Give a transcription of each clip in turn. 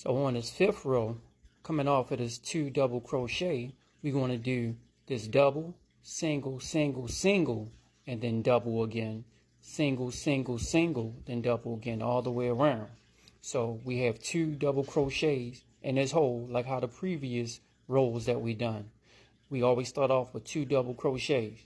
So on this fifth row, coming off of this 2 double crochet, we're going to do this double, single, single, single, and then double again, single, single, single, then double again, all the way around. So we have 2 double crochets in this hole, like how the previous rows that we done. We always start off with 2 double crochets,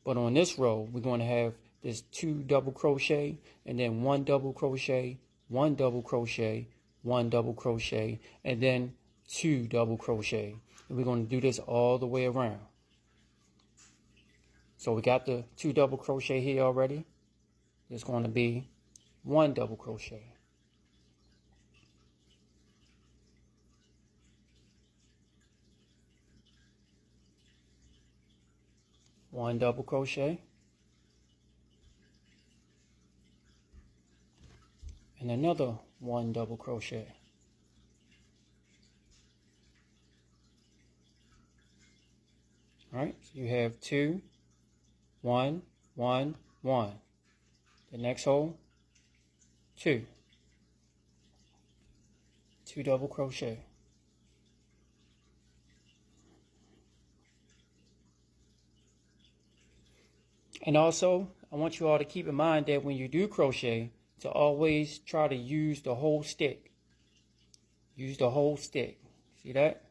but on this row we're going to have this 2 double crochet and then 1 double crochet, 1 double crochet, 1 double crochet, and then 2 double crochet. And we're going to do this all the way around. So we got the 2 double crochet here already. There's going to be 1 double crochet, one double crochet, and another 1 double crochet. All right, so you have 2, 1, 1, 1. The next hole, 2 double crochet. And also, I want you all to keep in mind that when you do crochet, to always try to use the whole stick. Use the whole stick. See that?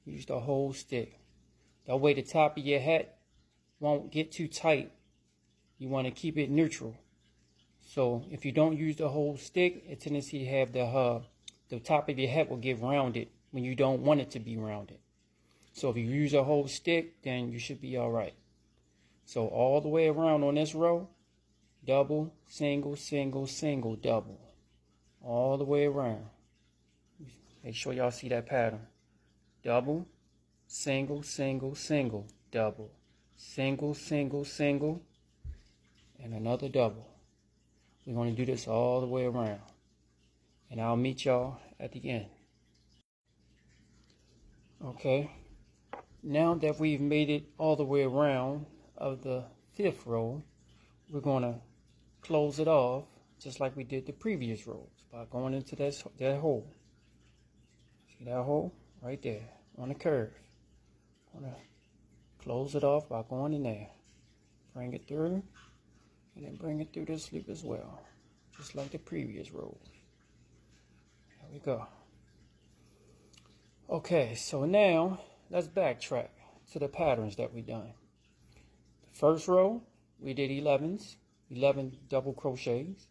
Use the whole stick. That way the top of your hat won't get too tight. You want to keep it neutral. So if you don't use the whole stick, a tendency to have the top of your hat will get rounded when you don't want it to be rounded. So if you use a whole stick, then you should be all right. So all the way around on this row, double, single, single, single, double. All the way around. Make sure y'all see that pattern. Double, single, single, single, double. Single, single, single, and another double. We're going to do this all the way around. And I'll meet y'all at the end. Okay. Now that we've made it all the way around of the 5th row, we're going to close it off just like we did the previous rows by going into that hole. See that hole right there on the curve. I'm going to close it off by going in there. Bring it through and then bring it through this loop as well, just like the previous rows. There we go. Okay, so now let's backtrack to the patterns that we done. First row, we did 11 double crochets.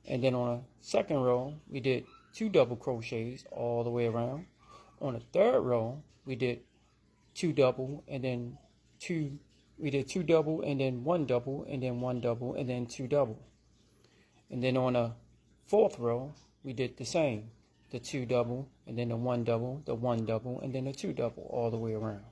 And then on the second row, we did 2 double crochets all the way around. On the third row, we did 2 double and then 2. We did 2 double and then 1 double and then 1 double and then 2 double. And then on the fourth row, we did the same. The 2 double and then the 1 double, the 1 double, and then the 2 double all the way around.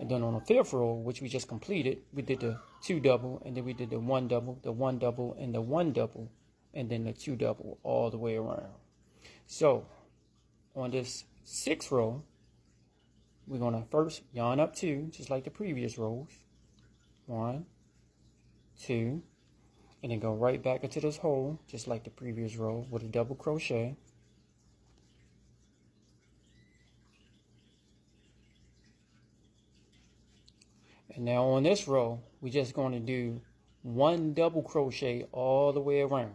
And then on the 5th row, which we just completed, we did the 2 double, and then we did the 1 double, the 1 double, and the 1 double, and then the 2 double all the way around. So on this 6th row, we're going to first yarn up 2, just like the previous rows. 1, 2, and then go right back into this hole, just like the previous row, with a double crochet. And now on this row, we're just going to do 1 double crochet all the way around.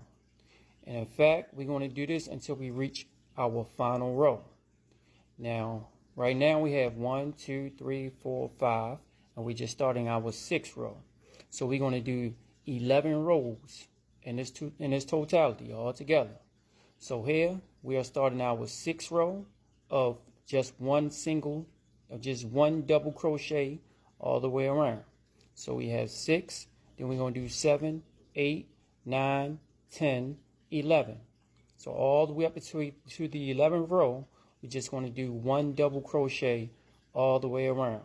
And in fact, we're going to do this until we reach our final row. Now, right now we have 1, 2, 3, 4, 5, and we're just starting our 6th row. So we're going to do 11 rows in this totality all together. So here we are starting our 6th row of just 1 double crochet all the way around. So we have 6, then we're going to do 7, 8, 9, 10, 11. So all the way up to the 11th row, we're just going to do 1 double crochet all the way around.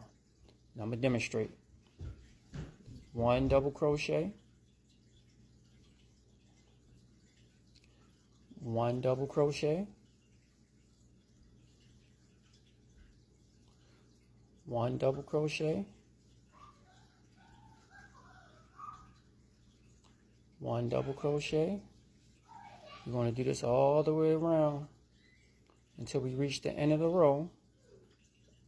Now I'm going to demonstrate. 1 double crochet, 1 double crochet, 1 double crochet, 1 double crochet. You're going to do this all the way around until we reach the end of the row.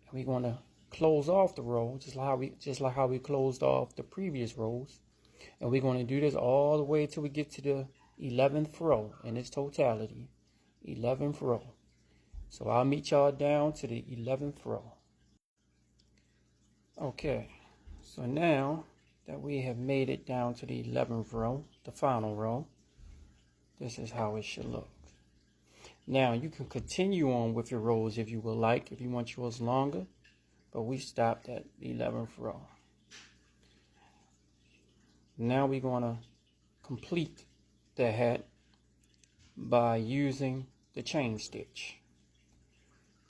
And we're going to close off the row just like how we closed off the previous rows. And we're going to do this all the way till we get to the 11th row in its totality. 11th row. So I'll meet y'all down to the 11th row. Okay, so now that we have made it down to the 11th row, the final row, this is how it should look. Now you can continue on with your rows if you would like, if you want yours longer, but we stopped at the 11th row. Now we're going to complete the hat by using the chain stitch.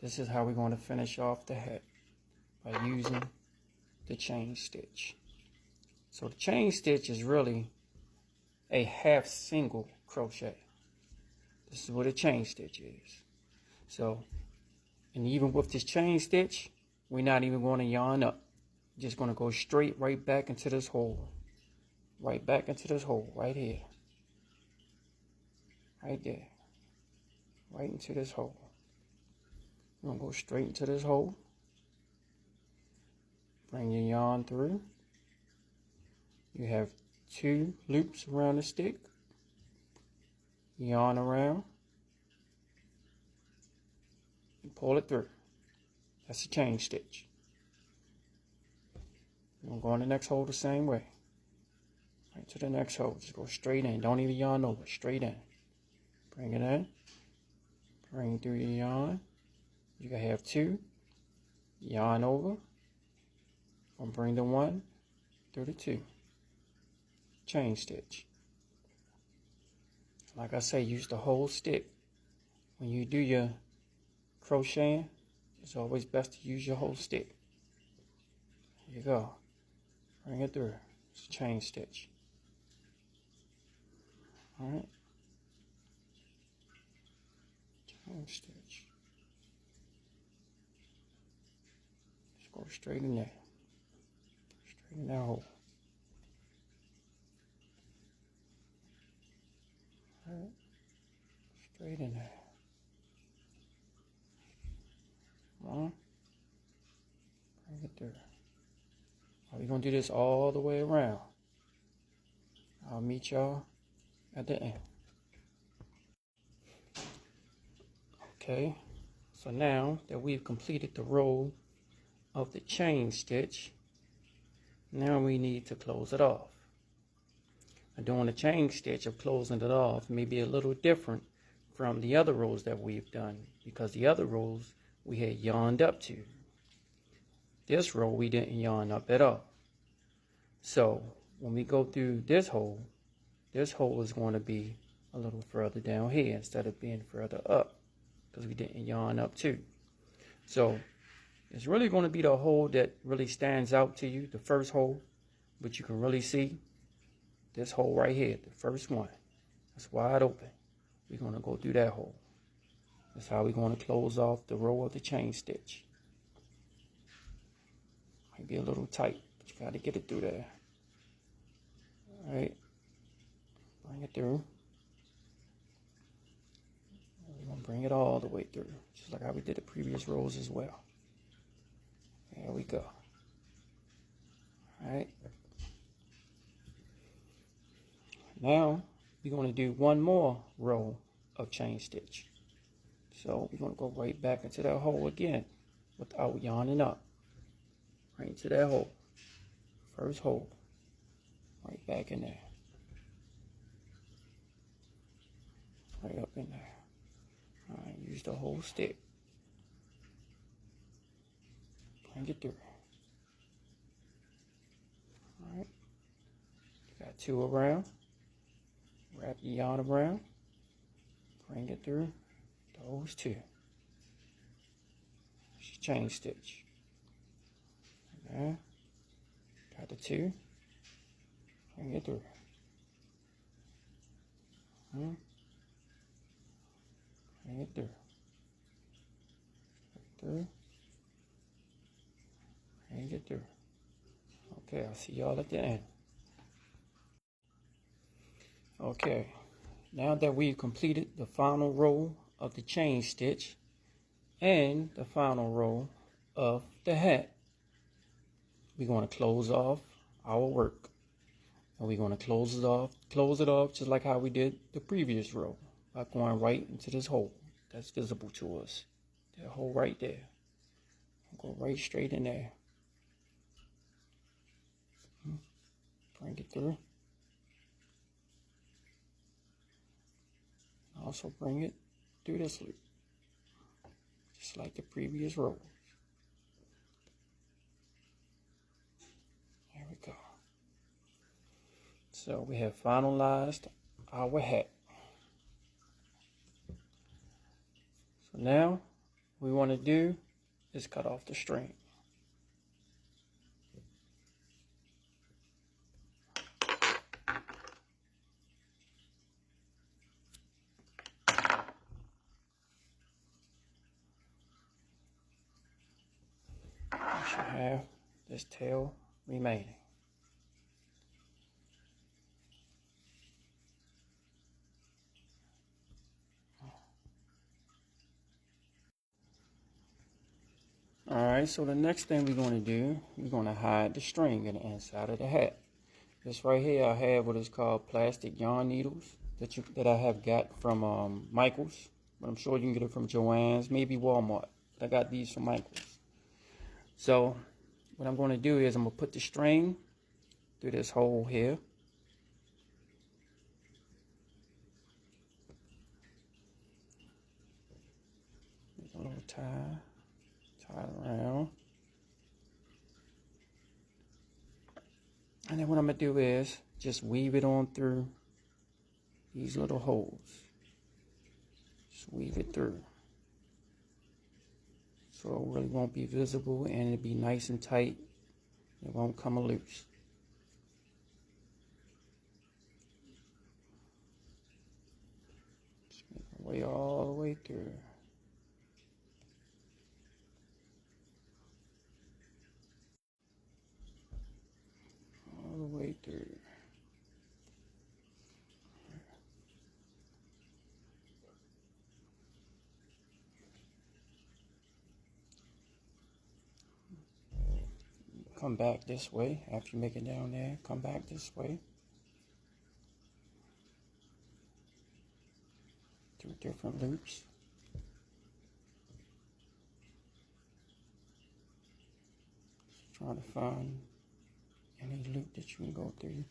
This is how we're going to finish off the hat, by using the chain stitch. So the chain stitch is really a half single crochet. This is what a chain stitch is. So, and even with this chain stitch, we're not even going to yarn up. Just going to go straight right back into this hole. Right back into this hole, right here. Right there. Right into this hole. We're going to go straight into this hole. Bring your yarn through. You have 2 loops around the stick. Yarn around. And pull it through. That's a chain stitch. We're going to go in the next hole the same way. Right to the next hole. Just go straight in. Don't even yarn over. Straight in. Bring it in. Bring through your yarn. You can have 2. Yarn over. And bring the 1 through the 2. Chain stitch. Like I say, use the whole stick. When you do your crocheting, it's always best to use your whole stick. Here you go. Bring it through. It's a chain stitch. Alright. Chain stitch. Just go straight in there. Straight in that hole. Alright. Straight in there. Come on. Bring it through. We're going to do this all the way around. I'll meet y'all at the end. Okay, so now that we've completed the row of the chain stitch, now we need to close it off. And doing the chain stitch of closing it off may be a little different from the other rows that we've done, because the other rows we had yarned up to. This row we didn't yarn up at all. So when we go through this hole is going to be a little further down here instead of being further up, because we didn't yarn up too. So it's really going to be the hole that really stands out to you, the first hole, but you can really see this hole right here, the first one. It's wide open. We're going to go through that hole. That's how we're going to close off the row of the chain stitch. Might be a little tight, but you got to get it through there. Alright. Bring it through. We're going to bring it all the way through, just like how we did the previous rows as well. There we go. Alright. Now we're going to do one more row of chain stitch. So we're going to go right back into that hole again without yarning up. Right into that hole. First hole. Right back in there. Right up in there. Alright, use the whole stick. Bring it through. Alright. You got 2 around. Wrap your yarn around. Bring it through. Those 2. Chain stitch. Okay. Got the 2. Bring it through. Bring it through. Through. Bring it through. Okay, I'll see y'all at the end. Okay, now that we've completed the final row of the chain stitch, and the final row of the hat. We're going to close off our work. And we're going to close it off just like how we did the previous row, by going right into this hole that's visible to us. That hole right there. Go right straight in there. Bring it through. Also bring it through this loop, just like the previous row. There we go. So we have finalized our hat. So now what we want to do is cut off the string. We should have this tail remaining. Alright, so the next thing we're going to do, we're going to hide the string in the inside of the hat. This right here, I have what is called plastic yarn needles that I have got from Michael's, but I'm sure you can get it from Joann's, maybe Walmart. I got these from Michael's. So what I'm going to do is I'm going to put the string through this hole here. Make a little tie it around. And then what I'm going to do is just weave it on through these little holes. Just weave it through. So it really won't be visible and it'll be nice and tight. It won't come loose. Just make our way all the way through. All the way through. Come back this way after you make it down there. Come back this way. Through different loops. Just trying to find any loop that you can go through.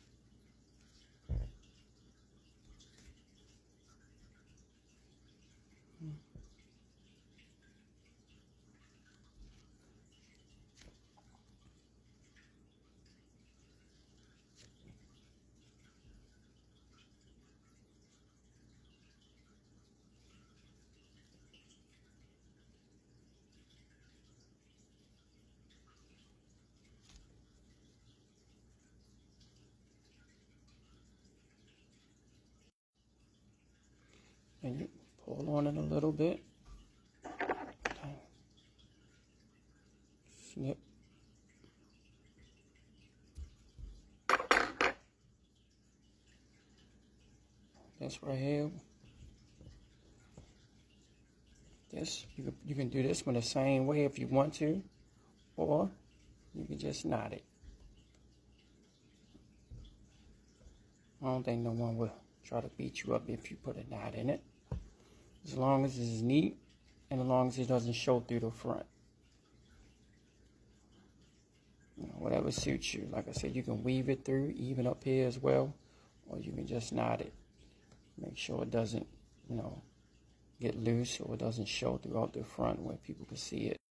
And you pull on it a little bit. Snip. This right here. This, you can do this one the same way if you want to, or you can just knot it. I don't think no one will try to beat you up if you put a knot in it. As long as it's neat and as long as it doesn't show through the front. You know, whatever suits you. Like I said, you can weave it through, even up here as well, or you can just knot it. Make sure it doesn't, get loose or it doesn't show throughout the front where people can see it.